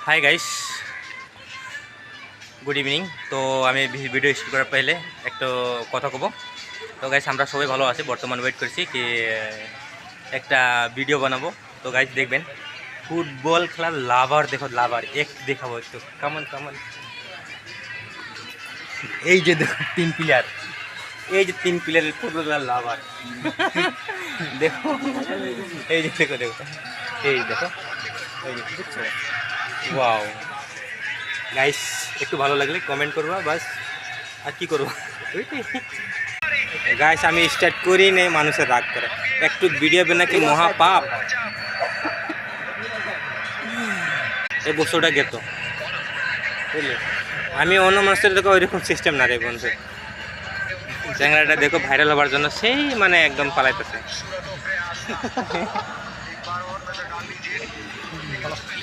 Hi guys, good evening. তো আমি video start করার পহলে একটা কথা কব। তো গাইস আমরা সবাই ভালো আছি, বর্তমান ওয়েট করছি কি একটা ভিডিও বানাবো। তো গাইস দেখবেন ফুটবল খেলার লাভার, দেখো লাভার এক দেখাবো একটু। কামান কামান, এই যে দেখো তিন প্লেয়ার, এই যে তিন প্লেয়ারের ফুটবল খেলার লাভার দেখো, এই যে দেখো দেখো, এই দেখো, এই যে দেখছো, ওয়াও গাইস। একটু ভালো লাগলে কমেন্ট করবা, বাস আর কি করবো। গাইস আমি স্টার্ট করি নেই, মানুষের রাগ করে একটু ভিডিও বানাকি মহাপাপ। এই বস্তুটা গেতো বুঝলি, আমি অন্য মানুষের দেখো ওইরকম সিস্টেম না রে বন্ধু। চ্যাংড়াটা দেখো ভাইরাল হবার জন্য সেই মানে একদম পালাইতেছে।